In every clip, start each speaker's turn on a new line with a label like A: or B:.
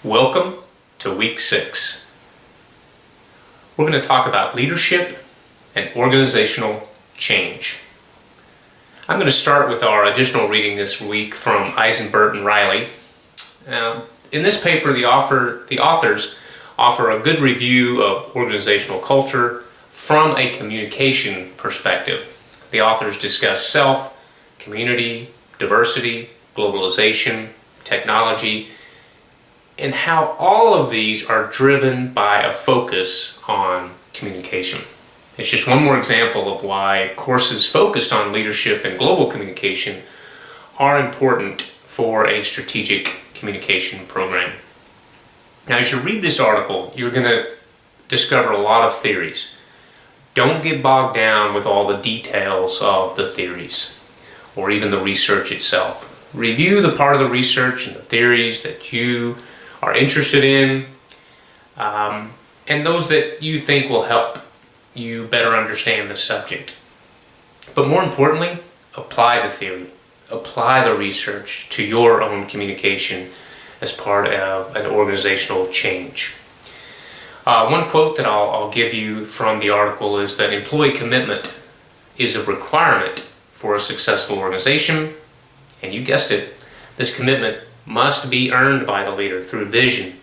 A: Welcome to week 6. We're going to talk about leadership and organizational change. I'm going to start with our additional reading this week from Eisenbert and Riley. In this paper, the authors offer a good review of organizational culture from a communication perspective. The authors discuss self, community, diversity, globalization, technology, and how all of these are driven by a focus on communication. It's just one more example of why courses focused on leadership and global communication are important for a strategic communication program. Now, as you read this article, you're going to discover a lot of theories. Don't get bogged down with all the details of the theories or even the research itself. Review the part of the research and the theories that you are interested in, and those that you think will help you better understand the subject. But more importantly, apply the theory, apply the research to your own communication as part of an organizational change. One quote that I'll give you from the article is that employee commitment is a requirement for a successful organization, and you guessed it, this commitment must be earned by the leader through vision,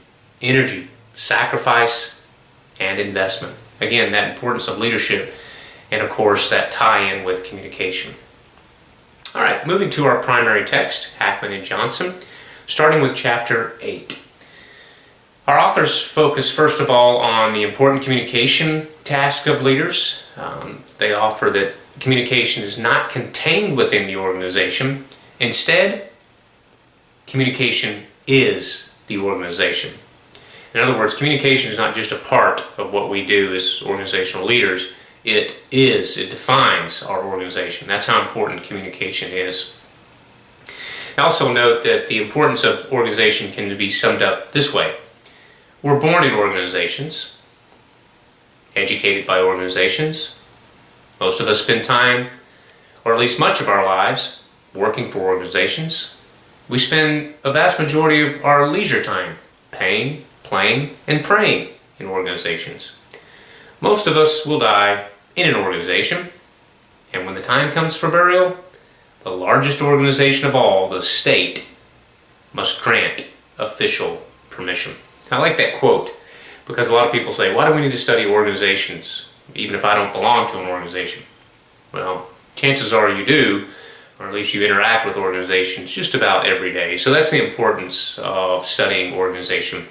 A: energy, sacrifice, and investment. Again, that importance of leadership and, of course, that tie-in with communication. All right, moving to our primary text, Hackman and Johnson, starting with chapter 8. Our authors focus, first of all, on the important communication task of leaders. They offer that communication is not contained within the organization. Instead, communication is the organization. In other words, communication is not just a part of what we do as organizational leaders. It defines our organization. That's how important communication is. I also note that the importance of organization can be summed up this way. We're born in organizations, educated by organizations. Most of us spend time, or at least much of our lives, working for organizations. We spend a vast majority of our leisure time paying, playing, and praying in organizations. Most of us will die in an organization, and when the time comes for burial, the largest organization of all, the state, must grant official permission. I like that quote because a lot of people say, why do we need to study organizations even if I don't belong to an organization? Well, chances are you do, or at least you interact with organizations just about every day. So that's the importance of studying organization.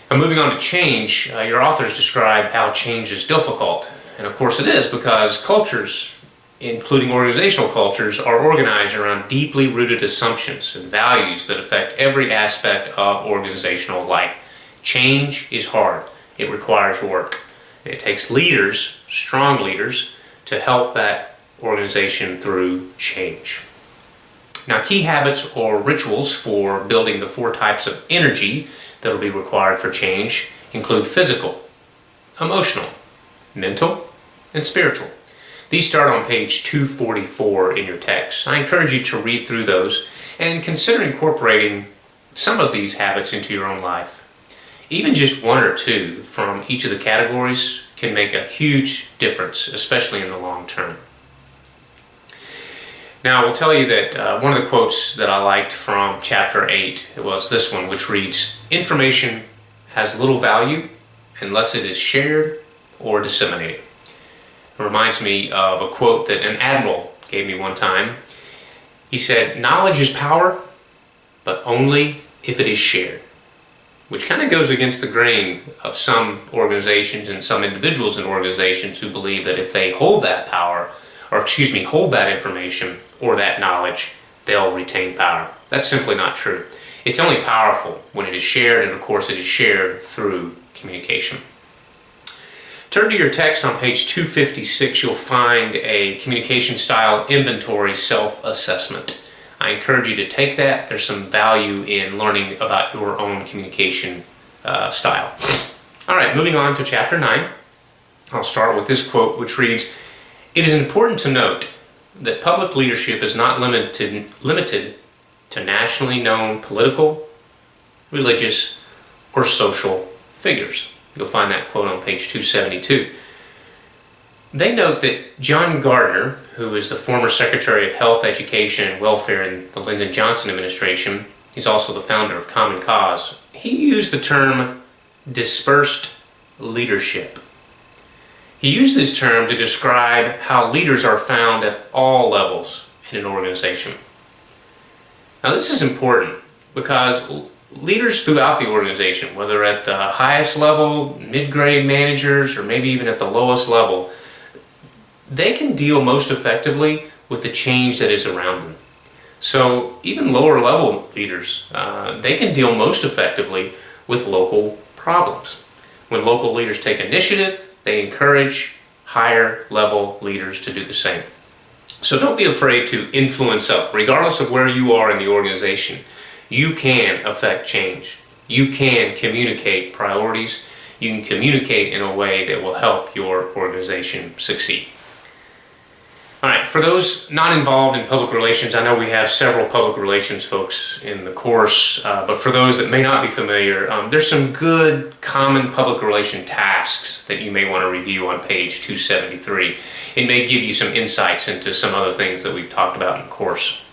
A: Now, moving on to change, your authors describe how change is difficult. And of course it is, because cultures, including organizational cultures, are organized around deeply rooted assumptions and values that affect every aspect of organizational life. Change is hard. It requires work. It takes leaders, strong leaders, to help that organization through change. Now, key habits or rituals for building the 4 types of energy that will be required for change include physical, emotional, mental, and spiritual. These start on page 244 in your text. I encourage you to read through those and consider incorporating some of these habits into your own life. Even just 1 or 2 from each of the categories can make a huge difference, especially in the long term. Now, I will tell you that one of the quotes that I liked from chapter 8 was this one, which reads, "Information has little value unless it is shared or disseminated." It reminds me of a quote that an admiral gave me one time. He said, "Knowledge is power, but only if it is shared," which kind of goes against the grain of some organizations and some individuals in organizations who believe that if they hold that power, hold that information or that knowledge, they'll retain power. That's simply not true. It's only powerful when it is shared, and of course it is shared through communication. Turn to your text on page 256. You'll find a communication style inventory self-assessment. I encourage you to take that. There's some value in learning about your own communication style. All right, moving on to chapter 9. I'll start with this quote, which reads, "It is important to note that public leadership is not limited to nationally known political, religious, or social figures. You'll find that quote on page 272. They note that John Gardner, who is the former Secretary of Health, Education, and Welfare in the Lyndon Johnson administration, he's also the founder of Common Cause, he used the term dispersed leadership. He used this term to describe how leaders are found at all levels in an organization. Now this is important because leaders throughout the organization, whether at the highest level, mid-grade managers, or maybe even at the lowest level, they can deal most effectively with the change that is around them. So even lower level leaders, they can deal most effectively with local problems. When local leaders take initiative, they encourage higher level leaders to do the same. So don't be afraid to influence up, regardless of where you are in the organization. You can affect change. You can communicate priorities. You can communicate in a way that will help your organization succeed. All right, for those not involved in public relations, I know we have several public relations folks in the course, but for those that may not be familiar, there's some good common public relation tasks that you may want to review on page 273. It may give you some insights into some other things that we've talked about in the course.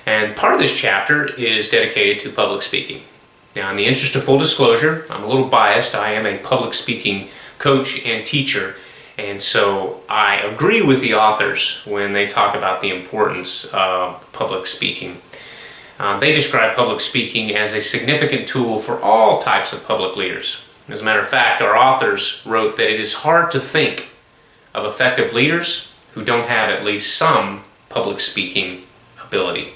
A: And part of this chapter is dedicated to public speaking. Now, in the interest of full disclosure, I'm a little biased. I am a public speaking coach and teacher. And so I agree with the authors when they talk about the importance of public speaking. They describe public speaking as a significant tool for all types of public leaders. As a matter of fact, our authors wrote that it is hard to think of effective leaders who don't have at least some public speaking ability.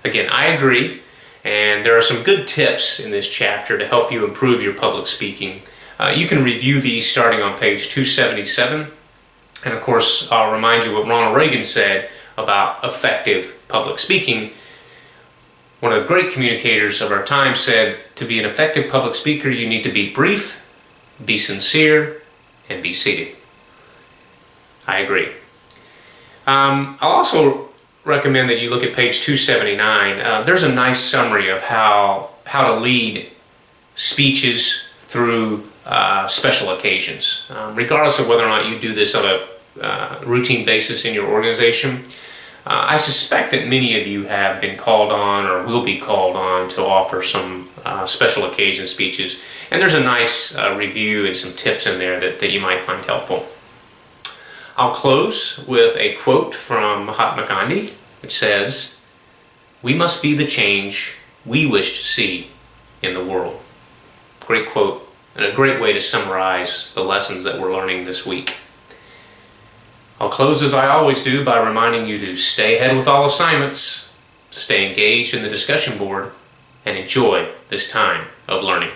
A: Again, I agree, and there are some good tips in this chapter to help you improve your public speaking. You can review these starting on page 277. And of course, I'll remind you what Ronald Reagan said about effective public speaking. One of the great communicators of our time said, to be an effective public speaker, you need to be brief, be sincere, and be seated. I agree. I'll also recommend that you look at page 279. There's a nice summary of how to lead speeches through special occasions. Regardless of whether or not you do this on a routine basis in your organization, I suspect that many of you have been called on or will be called on to offer some special occasion speeches. And there's a nice review and some tips in there that you might find helpful. I'll close with a quote from Mahatma Gandhi, which says, "We must be the change we wish to see in the world." Great quote, and a great way to summarize the lessons that we're learning this week. I'll close as I always do by reminding you to stay ahead with all assignments, stay engaged in the discussion board, and enjoy this time of learning.